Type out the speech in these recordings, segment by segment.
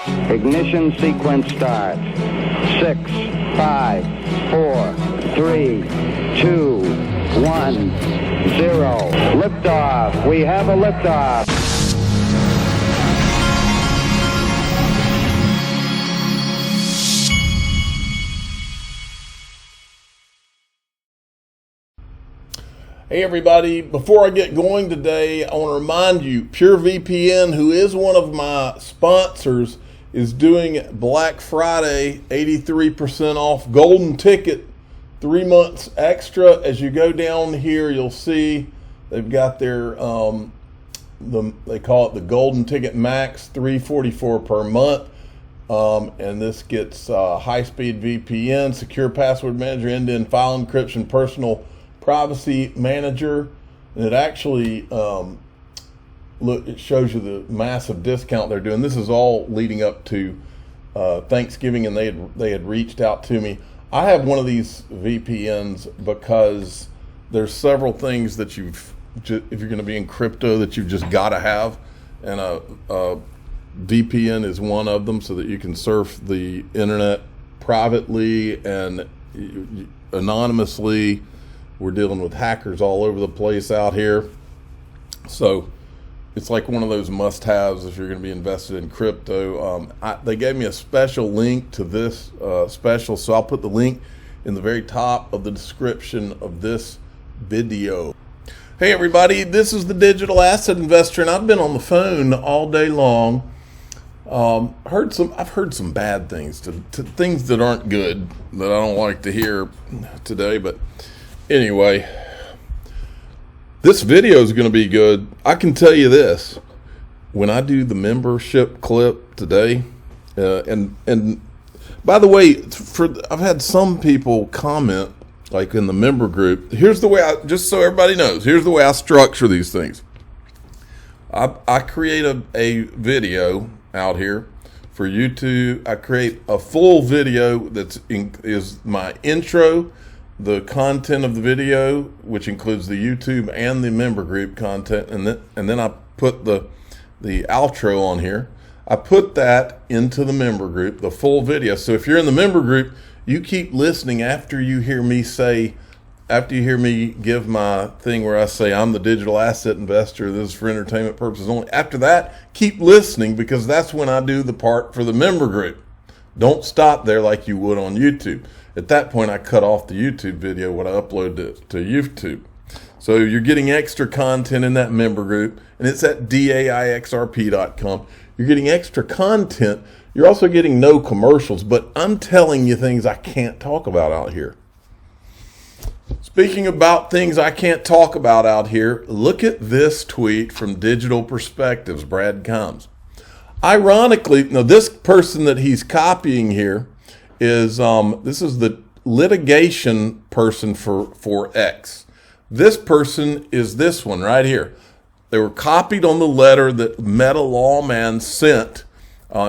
Ignition sequence starts. 6, 5, 4, 3, 2, 1, 0. Liftoff. We have a liftoff. Hey everybody, before I get going today, I want to remind you, PureVPN, who is one of my sponsors, is doing Black Friday 83% off golden ticket, 3 months extra. As you go down here, you'll see they've got their, they call it the golden ticket max, $344 per month. And this gets high-speed VPN, secure password manager, end-to-end file encryption, personal privacy manager, and it actually look, it shows you the massive discount they're doing. This is all leading up to Thanksgiving, and they had reached out to me. I have one of these VPNs because there's several things that if you're going to be in crypto, that you've just got to have, and a VPN is one of them, so that you can surf the internet privately and anonymously. We're dealing with hackers all over the place out here. So it's like one of those must-haves if you're going to be invested in crypto. They gave me a special link to this special, so I'll put the link in the very top of the description of this video. Hey everybody, this is the Digital Asset Investor, and I've been on the phone all day long. I've heard some bad things, to things that aren't good, that I don't like to hear today, but anyway, this video is going to be good. I can tell you this: when I do the membership clip today, and by the way, I've had some people comment, like in the member group. Here's the way just so everybody knows. Here's the way I structure these things. I create a video out here for YouTube. I create a full video is my intro, the content of the video, which includes the YouTube and the member group content, and then I put the outro on here. I put that into the member group, the full video. So if you're in the member group, you keep listening after you hear me give my thing where I say I'm the digital asset investor, this is for entertainment purposes only. After that, keep listening, because that's when I do the part for the member group. Don't stop there like you would on YouTube. At that point, I cut off the YouTube video when I upload it to YouTube. So you're getting extra content in that member group, and it's at DAIXRP.com. You're getting extra content. You're also getting no commercials, but I'm telling you things I can't talk about out here. Speaking about things I can't talk about out here, look at this tweet from Digital Perspectives, Brad Combs. Ironically, now this person that he's copying here is this is the litigation person for X. This person is this one right here. They were copied on the letter that Meta Lawman sent.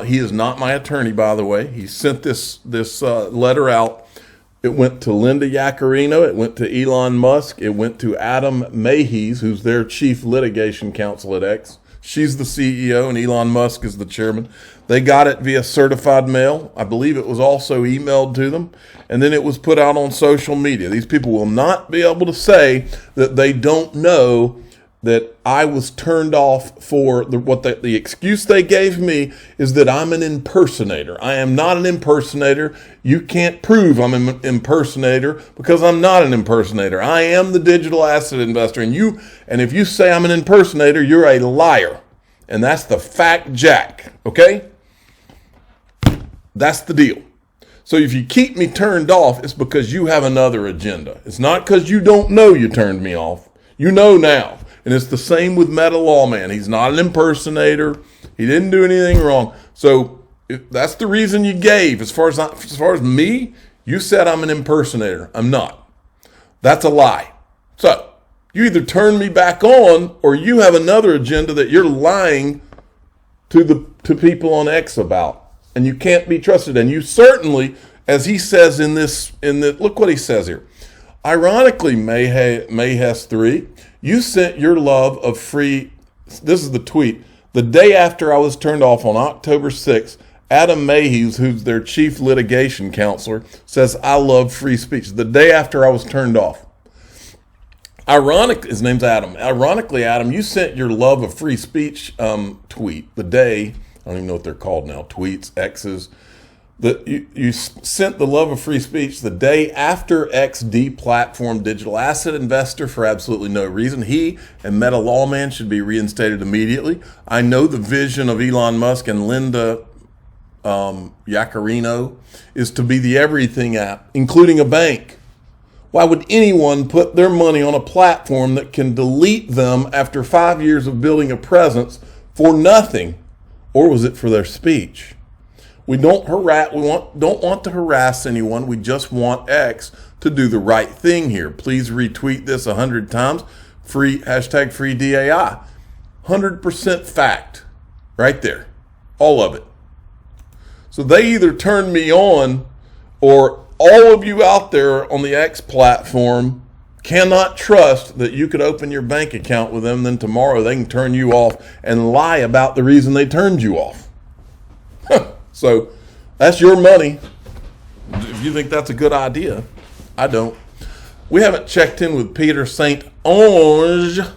He is not my attorney, by the way. He sent this letter out. It went to Linda Yaccarino. It went to Elon Musk. It went to Adam Mahies, who's their chief litigation counsel at X. She's the CEO, and Elon Musk is the chairman. They got it via certified mail. I believe it was also emailed to them, and then it was put out on social media. These people will not be able to say that they don't know that I was turned off for the excuse they gave me is that I'm an impersonator. I am not an impersonator. You can't prove I'm an impersonator because I'm not an impersonator. I am the digital asset investor, and if you say I'm an impersonator, you're a liar. And that's the fact, Jack. Okay? That's the deal. So if you keep me turned off, it's because you have another agenda. It's not because you don't know you turned me off. You know now. And it's the same with Meta Lawman. He's not an impersonator. He didn't do anything wrong. So that's the reason you gave. As far as me, you said I'm an impersonator. I'm not. That's a lie. So you either turn me back on, or you have another agenda that you're lying to people on X about, and you can't be trusted. And you certainly, as he says look what he says here. Ironically, Mayhes 3, you sent your love of free, this is the tweet, the day after I was turned off on October 6th, Adam Mayhews, who's their chief litigation counselor, says, I love free speech. The day after I was turned off. His name's Adam. Ironically, Adam, you sent your love of free speech tweet the day, I don't even know what they're called now, tweets, X's. You sent the love of free speech the day after X deplatformed digital asset investor for absolutely no reason. He and Meta Lawman should be reinstated immediately. I know the vision of Elon Musk and Linda Yaccarino is to be the everything app, including a bank. Why would anyone put their money on a platform that can delete them after 5 years of building a presence for nothing? Or was it for their speech? We don't want to harass anyone. We just want X to do the right thing here. Please retweet this 100 times. Free #FreeDAI. 100% fact. Right there. All of it. So they either turn me on, or all of you out there on the X platform cannot trust that you could open your bank account with them, then tomorrow they can turn you off and lie about the reason they turned you off. So that's your money. If you think that's a good idea, I don't. We haven't checked in with Peter St. Onge. I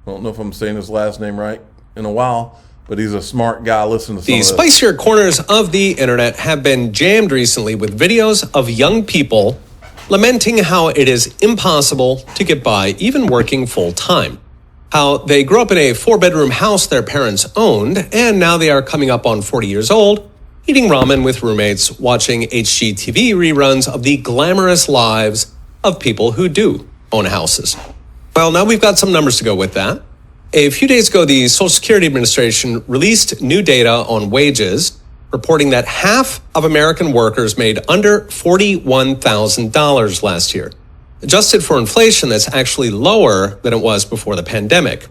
don't know if I'm saying his last name right in a while, but he's a smart guy. Listen to some of this. The spicier corners of the internet have been jammed recently with videos of young people lamenting how it is impossible to get by even working full time. How they grew up in a 4-bedroom house their parents owned, and now they are coming up on 40 years old, eating ramen with roommates, watching HGTV reruns of the glamorous lives of people who do own houses. Well, now we've got some numbers to go with that. A few days ago, the Social Security Administration released new data on wages, reporting that half of American workers made under $41,000 last year. Adjusted for inflation, that's actually lower than it was before the pandemic.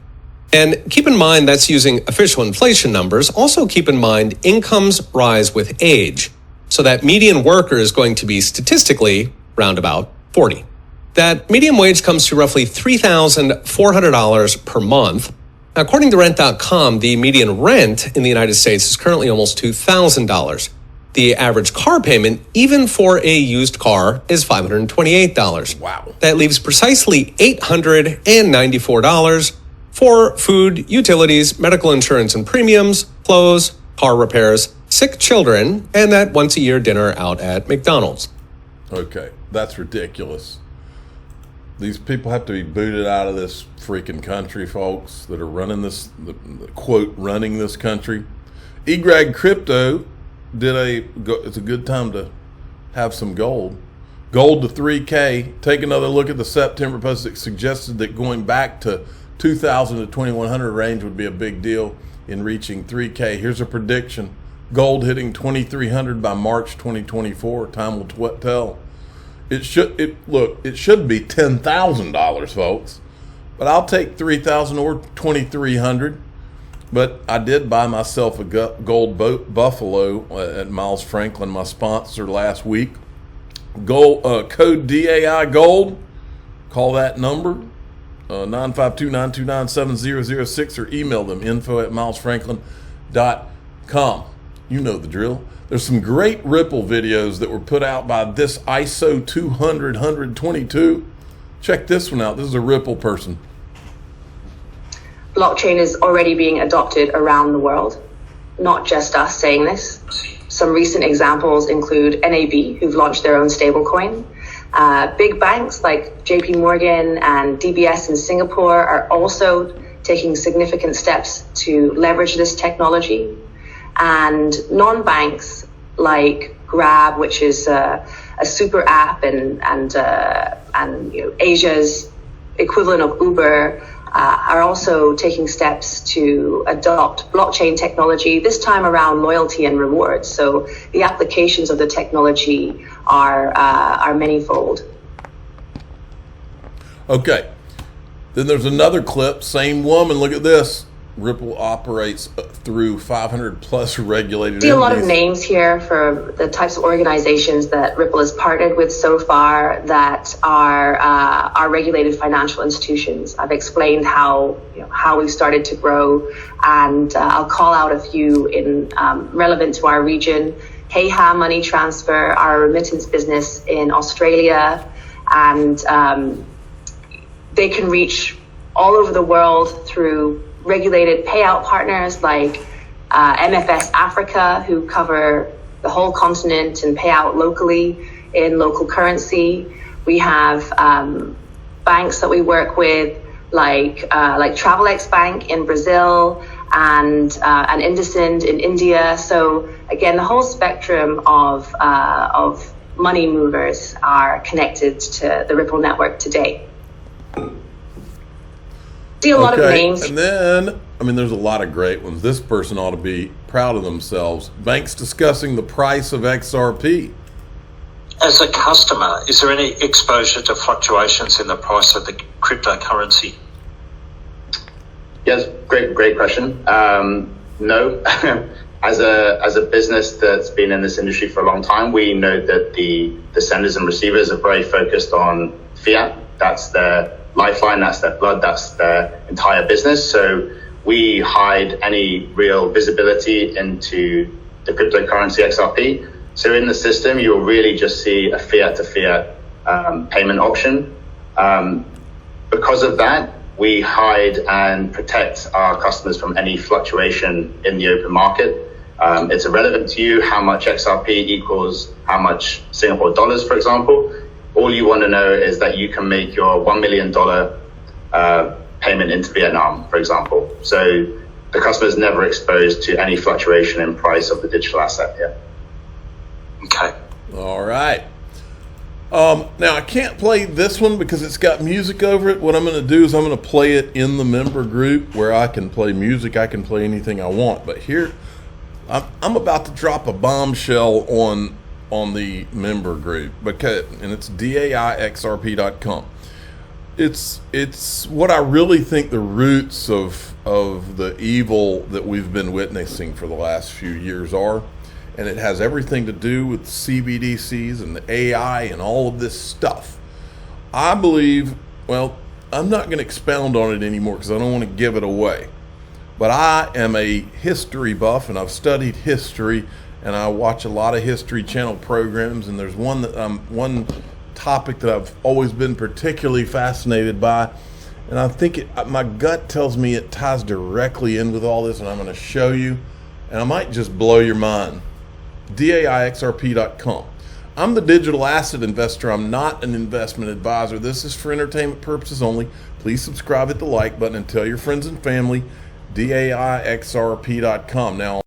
And keep in mind that's using official inflation numbers. Also keep in mind incomes rise with age. So that median worker is going to be statistically round about 40. That median wage comes to roughly $3,400 per month. Now, according to rent.com, the median rent in the United States is currently almost $2,000. The average car payment, even for a used car, is $528. Wow. That leaves precisely $894 for food, utilities, medical insurance and premiums, clothes, car repairs, sick children, and that once-a-year dinner out at McDonald's. Okay, that's ridiculous. These people have to be booted out of this freaking country, folks, that are running this, quote, running this country. eGrag Crypto it's a good time to have some gold. Gold to 3K. Take another look at the September post that suggested that going back to 2,000 to 2,100 range would be a big deal in reaching 3K. Here's a prediction. Gold hitting 2,300 by March 2024. Time will tell. It should be $10,000, folks. But I'll take 3,000 or 2,300. But I did buy myself a gold buffalo at Miles Franklin, my sponsor, last week. Gold code DAI Gold. Call that number 952-929-7006 or email them info@milesfranklin.com. You know the drill. There's some great Ripple videos that were put out by this ISO 200-122. Check this one out. This is a Ripple person. Blockchain is already being adopted around the world. Not just us saying this. Some recent examples include NAB, who've launched their own stablecoin. Big banks like JP Morgan and DBS in Singapore are also taking significant steps to leverage this technology. And non-banks like Grab, which is a super app and Asia's equivalent of Uber, are also taking steps to adopt blockchain technology, this time around loyalty and rewards. So the applications of the technology are manifold. Okay. Then there's another clip, same woman, look at this. Ripple operates through 500 plus regulated I see a lot of entities. names here for the types of organizations that Ripple has partnered with so far that are regulated financial institutions. I've explained how we've started to grow, and I'll call out a few relevant to our region. Heha Money Transfer, our remittance business in Australia, and they can reach all over the world through regulated payout partners like MFS Africa, who cover the whole continent and pay out locally in local currency. We have banks that we work with like Travelex Bank in Brazil and Indusend in India. So again, the whole spectrum of money movers are connected to the Ripple network today. See a lot of names. And then, there's a lot of great ones. This person ought to be proud of themselves. Banks discussing the price of XRP. As a customer, is there any exposure to fluctuations in the price of the cryptocurrency? Yes, great question. No. As a business that's been in this industry for a long time, we know that the senders and receivers are very focused on fiat. That's their lifeline, that's their blood, that's their entire business. So we hide any real visibility into the cryptocurrency XRP. So in the system, you'll really just see a fiat to fiat payment option. Because of that, we hide and protect our customers from any fluctuation in the open market. It's irrelevant to you how much XRP equals how much Singapore dollars, for example. All you want to know is that you can make your $1 million payment into Vietnam, for example. So the customer is never exposed to any fluctuation in price of the digital asset. Yeah. Okay. All right. Now, I can't play this one because it's got music over it. What I'm going to do is I'm going to play it in the member group where I can play music. I can play anything I want. But here, I'm about to drop a bombshell on the member group, and it's daixrp.com. It's what I really think the roots of the evil that we've been witnessing for the last few years are, and it has everything to do with CBDCs and the AI and all of this stuff. I believe, well, I'm not going to expound on it anymore because I don't want to give it away, but I am a history buff and I've studied history. And I watch a lot of History Channel programs, and there's one topic that I've always been particularly fascinated by, and I think my gut tells me it ties directly in with all this, and I'm going to show you, and I might just blow your mind. daixrp.com. I'm the digital asset investor. I'm not an investment advisor. This is for entertainment purposes only. Please subscribe, hit the like button, and tell your friends and family. daixrp.com. Now,